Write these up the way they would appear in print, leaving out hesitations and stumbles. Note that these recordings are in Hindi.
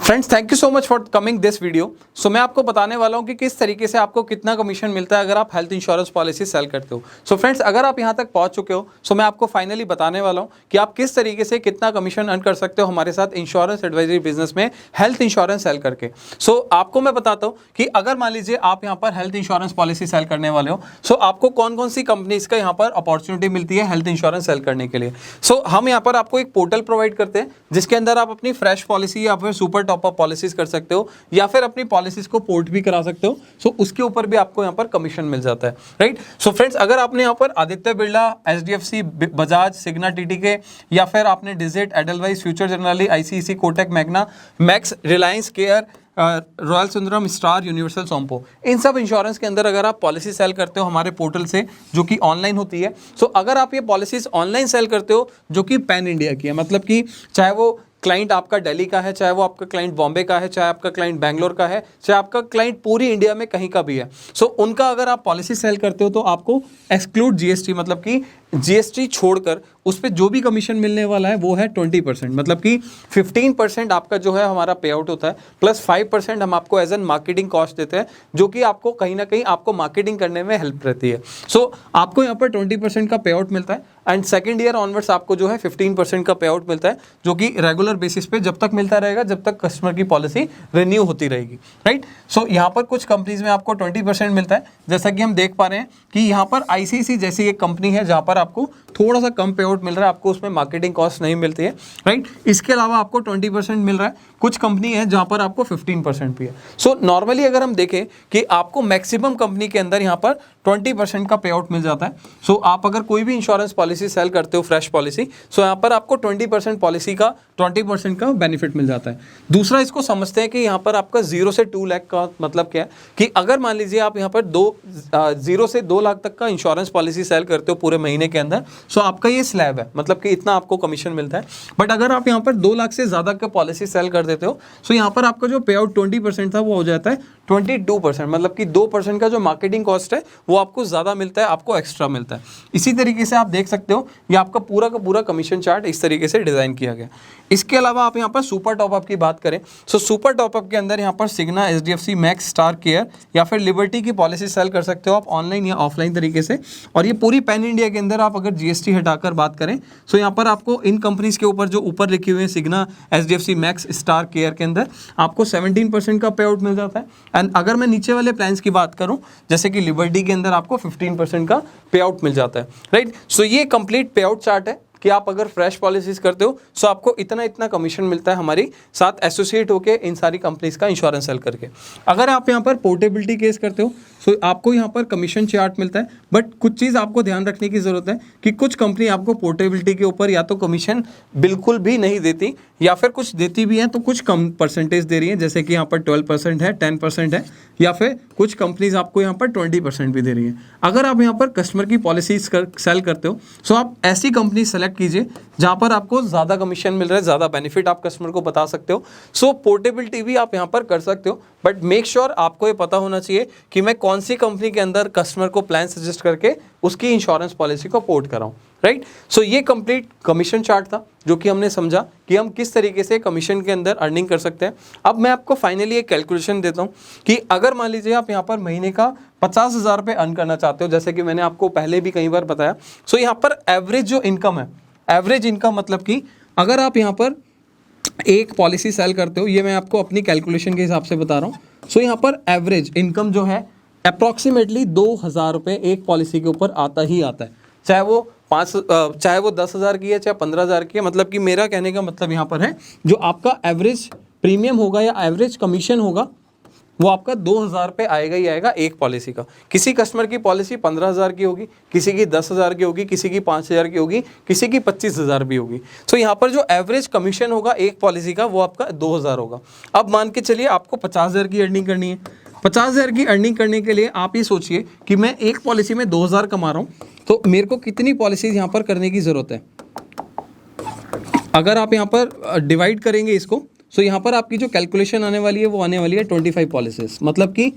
Friends thank you so much for coming this video. So मैं आपको बताने वाला हूं कि किस तरीके से आपको कितना कमीशन मिलता है अगर आप हेल्थ इंश्योरेंस पॉलिसी सेल करते हो। सो फ्रेंड्स अगर आप यहां तक पहुंच चुके हो सो मैं आपको फाइनली बताने वाला हूं कि आप किस तरीके से कितना कमीशन अर्न कर सकते हो हमारे साथ इंश्योरेंस एडवाइजरी बिजनेस में हेल्थ इंश्योरेंस सेल करके। सो आपको मैं बताता हूँ कि अगर मान लीजिए आप यहाँ पर हेल्थ इंश्योरेंस पॉलिसी सेल करने वाले हो सो आपको कौन कौन सी कंपनीज का यहाँ पर अपॉर्चुनिटी मिलती है हेल्थ इंश्योरेंस सेल करने के लिए। सो हम यहाँ पर आपको एक पोर्टल प्रोवाइड करते हैं जिसके अंदर आप अपनी फ्रेश पॉलिसी या फिर सुपर टॉप अप पॉलिसीज कर सकते हो या फिर अपनी पॉलिसीज को पोर्ट भी करा सकते हो। सो उसके ऊपर भी आपको यहाँ पर कमीशन मिल जाता है, राइट। सो फ्रेंड्स अगर आपने यहाँ पर आदित्य बिरला, एचडीएफसी, बजाज, सिग्ना, टीटीके या फिर आपने Digit, Edelweiss, Future Generali, ICICI, Kotak, Magma, Max, Reliance Care, Royal Sundaram, Star, Universal, Sompo, इन सब इंश्योरेंस के अंदर अगर आप पॉलिसी सेल करते हो हमारे पोर्टल से जो कि ऑनलाइन होती है। सो अगर आप ये पॉलिसीज ऑनलाइन सेल करते हो जो कि पैन इंडिया की है, मतलब कि चाहे वो क्लाइंट आपका दिल्ली का है, चाहे वो आपका क्लाइंट बॉम्बे का है, चाहे आपका क्लाइंट बैंगलोर का है, चाहे आपका क्लाइंट पूरी इंडिया में कहीं का भी है। सो उनका अगर आप पॉलिसी सेल करते हो तो आपको एक्सक्लूड जीएसटी, मतलब कि जीएसटी छोड़कर उस पर जो भी कमीशन मिलने वाला है वो है 20%, मतलब कि 15% आपका जो है हमारा पे आउट होता है प्लस 5% हम आपको एज एन मार्केटिंग कॉस्ट देते हैं जो कि आपको कहीं ना कहीं आपको मार्केटिंग करने में हेल्प रहती है। सो आपको यहाँ पर 20% का पे आउट मिलता है एंड सेकेंड ईयर ऑनवर्ड्स आपको जो है 15% का पे आउट मिलता है जो कि रेगुलर बेसिस पे जब तक मिलता रहेगा जब तक कस्टमर की पॉलिसी रिन्यू होती रहेगी, राइट। सो यहाँ पर कुछ कंपनीज में आपको 20% मिलता है, जैसा कि हम देख पा रहे हैं कि यहाँ पर आईसीआईसी जैसी एक कंपनी है जहाँ पर आपको थोड़ा सा कम पे आउट मिल रहा है, आपको उसमें मार्केटिंग कॉस्ट नहीं मिलती है, राइट। इसके अलावा आपको 20% मिल रहा है, कुछ कंपनी है जहाँ पर आपको 15% भी है। सो नॉर्मली अगर हम देखें कि आपको मैक्सिमम कंपनी के अंदर यहाँ पर 20% का पे आउट मिल जाता है। सो आप अगर कोई भी इंश्योरेंस पॉलिसी सेल करते हो फ्रेश पॉलिसी, सो यहाँ पर आपको 20% पॉलिसी का 20% का बेनिफिट मिल जाता है। दूसरा इसको समझते हैं कि यहाँ पर आपका 0 से 2 लाख का मतलब क्या है कि अगर मान लीजिए आप यहाँ पर 0 से 2 लाख तक का इंश्योरेंस पॉलिसी सेल करते हो पूरे महीने के अंदर, सो आपका ये स्लैब है, मतलब कि इतना आपको कमीशन मिलता है। बट अगर आप यहाँ पर 2 लाख से ज़्यादा का पॉलिसी सेल कर देते हो सो यहाँ पर आपका जो पे आउट 20% था वो हो जाता है 22%, मतलब कि 2% का जो मार्केटिंग कॉस्ट है वो आपको ज़्यादा मिलता है, आपको एक्स्ट्रा मिलता है। इसी तरीके से आप देख सकते हो ये आपका पूरा का पूरा कमीशन चार्ट इस तरीके से डिज़ाइन किया गया। इसके अलावा आप यहाँ पर सुपर टॉपअप की बात करें सो सुपर टॉपअप के अंदर यहाँ पर सिग्ना, एचडीएफसी, मैक्स, स्टार, केयर या फिर लिबर्टी की पॉलिसी सेल कर सकते हो आप ऑनलाइन या ऑफलाइन तरीके से। और ये पूरी पैन इंडिया के अंदर आप अगर जीएसटी हटाकर बात करें सो यहाँ पर आपको इन कंपनीज के ऊपर जो ऊपर लिखी हुई है सिग्ना, एचडीएफसी, मैक्स, स्टार, केयर के अंदर आपको 17% का पे आउट मिल जाता है। एंड अगर मैं नीचे वाले प्लान्स की बात करूं जैसे कि लिबर्टी के अंदर आपको 15% का पे आउट मिल जाता है, राइट। सो ये कंप्लीट पे आउट चार्ट है कि आप अगर फ्रेश पॉलिसीज करते हो सो आपको इतना इतना कमीशन मिलता है हमारी साथ एसोसिएट होकर इन सारी कंपनीज का इंश्योरेंस सेल करके। अगर आप यहाँ पर पोर्टेबिलिटी केस करते हो सो आपको यहाँ पर कमीशन चार्ट मिलता है। बट कुछ चीज़ आपको ध्यान रखने की ज़रूरत है कि कुछ कंपनी आपको पोर्टेबिलिटी के ऊपर या तो कमीशन बिल्कुल भी नहीं देती या फिर कुछ देती भी हैं तो कुछ कम परसेंटेज दे रही है, जैसे कि यहाँ पर 12% है, 10% है या फिर कुछ कंपनीज आपको यहाँ पर 20% भी दे रही है। अगर आप यहाँ पर कस्टमर की पॉलिसीज सेल करते हो सो आप ऐसी कंपनी सेलेक्ट कीजिए जहाँ पर आपको ज़्यादा कमीशन मिल रहा है, ज़्यादा बेनिफिट आप कस्टमर को बता सकते हो। सो पोर्टेबिलिटी भी आप यहाँ पर कर सकते हो बट मेक श्योर आपको ये पता होना चाहिए कि मैं कौन सी कंपनी के अंदर कस्टमर को प्लान सजेस्ट करके उसकी इंश्योरेंस पॉलिसी को पोर्ट कराऊं, राइट। सो ये कंप्लीट कमीशन चार्ट था जो कि हमने समझा कि हम किस तरीके से कमीशन के अंदर अर्निंग कर सकते हैं। अब मैं आपको फाइनली एक कैलकुलेशन देता हूं कि अगर मान लीजिए आप यहाँ पर महीने का 50,000 रुपये अर्न करना चाहते हो, जैसे कि मैंने आपको पहले भी कई बार बताया। सो यहाँ पर एवरेज जो इनकम है, एवरेज इनकम मतलब कि अगर आप यहाँ पर एक पॉलिसी सेल करते हो, ये मैं आपको अपनी कैलकुलेशन के हिसाब से बता रहा हूँ। सो यहाँ पर एवरेज इनकम जो है अप्रॉक्सीमेटली 2,000 रुपये एक पॉलिसी के ऊपर आता ही आता है, चाहे वो 10,000 की है चाहे 15,000 की है। मतलब कि मेरा कहने का मतलब यहाँ पर है जो आपका एवरेज प्रीमियम होगा या एवरेज कमीशन होगा वो आपका 2,000 रुपये आएगा ही आएगा एक पॉलिसी का। किसी कस्टमर की पॉलिसी 15,000 की होगी, किसी की 10,000 की होगी, किसी की 5,000 की होगी, किसी की 25,000 भी होगी। सो यहाँ पर जो एवरेज कमीशन होगा एक पॉलिसी का वो आपका 2,000 होगा। अब मान के चलिए आपको 50,000 की अर्निंग करनी है। 50,000 की अर्निंग करने के लिए आप ये सोचिए कि मैं एक पॉलिसी में 2,000 कमा रहा हूँ तो मेरे को कितनी पॉलिसीज यहाँ पर करने की ज़रूरत है। अगर आप यहाँ पर डिवाइड करेंगे इसको सो यहाँ पर आपकी जो कैलकुलेशन आने वाली है वो आने वाली है 25 पॉलिसीज। मतलब कि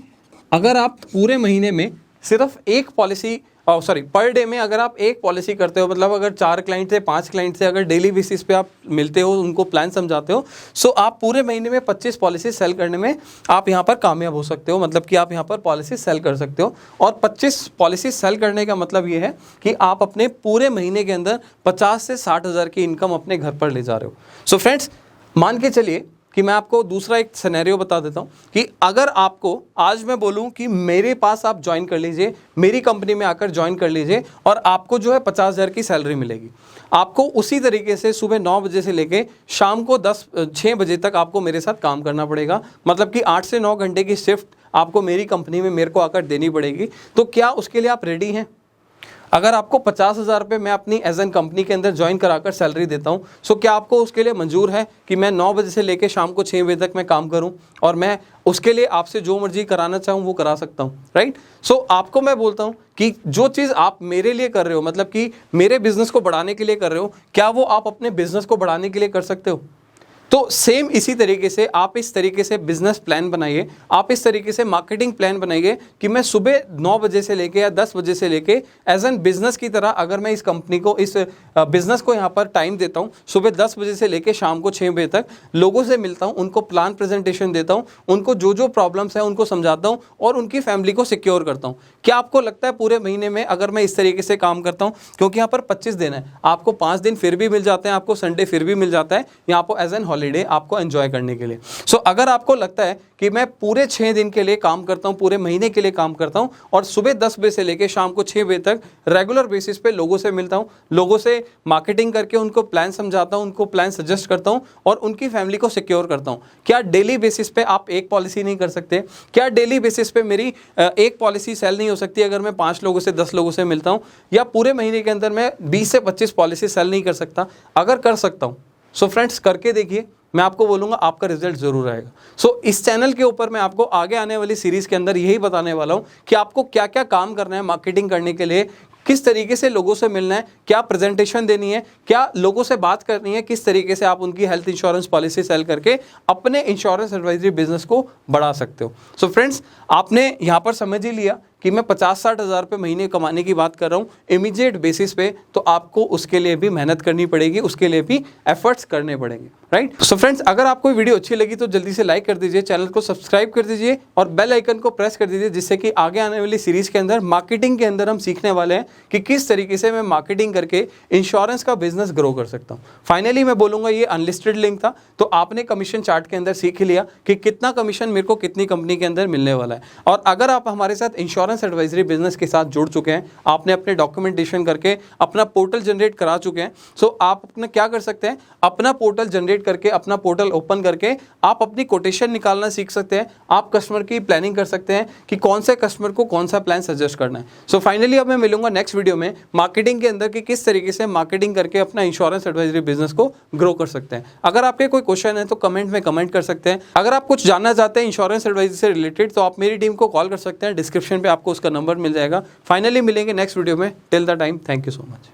अगर आप पूरे महीने में सिर्फ एक पॉलिसी पर डे में अगर आप एक पॉलिसी करते हो, मतलब अगर 4 क्लाइंट से 5 क्लाइंट से अगर डेली बेसिस पे आप मिलते हो, उनको प्लान समझाते हो, सो आप पूरे महीने में 25 पॉलिसी सेल करने में आप यहाँ पर कामयाब हो सकते हो। मतलब कि आप यहाँ पर पॉलिसी सेल कर सकते हो। और 25 पॉलिसी सेल करने का मतलब ये है कि आप अपने पूरे महीने के अंदर 50 से 60 हज़ार की इनकम अपने घर पर ले जा रहे हो। सो फ्रेंड्स, मान के चलिए कि मैं आपको दूसरा एक सिनेरियो बता देता हूँ कि अगर आपको आज मैं बोलूँ कि मेरे पास आप ज्वाइन कर लीजिए, मेरी कंपनी में आकर ज्वाइन कर लीजिए और आपको जो है 50,000 की सैलरी मिलेगी। आपको उसी तरीके से सुबह 9 बजे से लेके शाम को 6 बजे तक आपको मेरे साथ काम करना पड़ेगा। मतलब कि 8 से 9 घंटे की शिफ्ट आपको मेरी कंपनी में मेरे को आकर देनी पड़ेगी। तो क्या उसके लिए आप रेडी हैं? अगर आपको 50,000 रुपये मैं अपनी एज एन कंपनी के अंदर ज्वाइन कराकर सैलरी देता हूँ, सो क्या आपको उसके लिए मंजूर है कि मैं 9 बजे से लेकर शाम को 6 बजे तक मैं काम करूँ और मैं उसके लिए आपसे जो मर्जी कराना चाहूँ वो करा सकता हूँ, राइट? सो आपको मैं बोलता हूँ कि जो चीज़ आप मेरे लिए कर रहे हो, मतलब कि मेरे बिजनेस को बढ़ाने के लिए कर रहे हो, क्या वो आप अपने बिजनेस को बढ़ाने के लिए कर सकते हो? तो सेम इसी तरीके से आप इस तरीके से बिजनेस प्लान बनाइए, आप इस तरीके से मार्केटिंग प्लान बनाइए कि मैं सुबह 9 बजे से लेके या 10 बजे से लेके एज एन बिजनेस की तरह अगर मैं इस कंपनी को, इस बिजनेस को यहाँ पर टाइम देता हूँ, सुबह 10 बजे से लेके शाम को 6 बजे तक लोगों से मिलता हूँ, उनको प्लान प्रेजेंटेशन देता हूँ, उनको जो जो प्रॉब्लम्स हैं उनको समझाता हूँ और उनकी फैमिली को सिक्योर करता हूँ। क्या आपको लगता है पूरे महीने में अगर मैं इस तरीके से काम करता हूँ, क्योंकि यहाँ पर 25 दिन है, आपको 5 दिन फिर भी मिल जाते हैं, आपको संडे फिर भी मिल जाता है यहाँ पर एज एन हॉलीडे आपको एंजॉय करने के लिए। सो अगर आपको लगता है कि मैं पूरे 6 दिन के लिए काम करता हूं, पूरे महीने के लिए काम करता हूं और सुबह 10 बजे से लेकर शाम को 6 बजे तक रेगुलर बेसिस पे लोगों से मिलता हूं, लोगों से मार्केटिंग करके उनको प्लान समझाता हूं, उनको प्लान सजेस्ट करता हूं और उनकी फैमिली को सिक्योर करता हूं, क्या डेली बेसिस पे आप एक पॉलिसी नहीं कर सकते? क्या डेली बेसिस पे मेरी एक पॉलिसी सेल नहीं हो सकती अगर मैं 5 लोगों से 10 लोगों से मिलता हूं? या पूरे महीने के अंदर मैं 20 से 25 पॉलिसी सेल नहीं कर सकता? अगर कर सकता हूं, सो फ्रेंड्स करके देखिए, मैं आपको बोलूंगा आपका रिजल्ट जरूर आएगा। सो इस चैनल के ऊपर मैं आपको आगे आने वाली सीरीज के अंदर यही बताने वाला हूं कि आपको क्या क्या काम करना है मार्केटिंग करने के लिए, किस तरीके से लोगों से मिलना है, क्या प्रेजेंटेशन देनी है, क्या लोगों से बात करनी है, किस तरीके से आप उनकी हेल्थ इंश्योरेंस पॉलिसी सेल करके अपने इंश्योरेंस एडवाइजरी बिजनेस को बढ़ा सकते हो। सो फ्रेंड्स, आपने यहाँ पर समझ ही लिया कि मैं 50-60 हज़ार रुपये महीने कमाने की बात कर रहा हूँ इमीडिएट बेसिस पे, तो आपको उसके लिए भी मेहनत करनी पड़ेगी, उसके लिए भी एफर्ट्स करने पड़ेंगे, राइट? सो फ्रेंड्स, अगर आपको वीडियो अच्छी लगी तो जल्दी से लाइक कर दीजिए, चैनल को सब्सक्राइब कर दीजिए और बेल आइकन को प्रेस कर दीजिए, जिससे कि आगे आने वाली सीरीज के अंदर मार्केटिंग के अंदर हम सीखने वाले हैं कि किस तरीके से मैं मार्केटिंग करके इंश्योरेंस का बिजनेस ग्रो कर सकता हूँ। फाइनली मैं बोलूँगा ये अनलिस्टेड लिंक था, तो आपने कमीशन चार्ट के अंदर सीख लिया कि कितना कमीशन मेरे को कितनी कंपनी के अंदर मिलने वाला है। और अगर आप हमारे साथ इंश्योरेंस एडवाइजरी बिजनेस के साथ जुड़ चुके हैं, आपने अपने डॉक्यूमेंटेशन करके अपना पोर्टल जनरेट करा चुके हैं, सो आप अपना क्या कर सकते हैं, अपना पोर्टल जनरेट करके, अपना पोर्टल ओपन करके आप अपनी कोटेशन निकालना सीख सकते हैं। आप कस्टमर की प्लानिंग कर सकते हैं कि कौन से कस्टमर को कौन सा प्लान सजेस्ट करना है। सो फाइनली अब मैं मिलूंगा नेक्स्ट वीडियो में मार्केटिंग के अंदर कि किस तरीके से मार्केटिंग करके अपना इंश्योरेंस एडवाइजरी बिजनेस को ग्रो कर सकते हैं। अगर आपके कोई क्वेश्चन है तो कमेंट में कमेंट कर सकते हैं। अगर आप कुछ जानना चाहते हैं इंश्योरेंस एडवाइजरी से रिलेटेड तो आप मेरी टीम को कॉल कर सकते हैं, डिस्क्रिप्शन पे आपको उसका नंबर मिल जाएगा। फाइनली मिलेंगे नेक्स्ट वीडियो में। Till the time, thank you so much.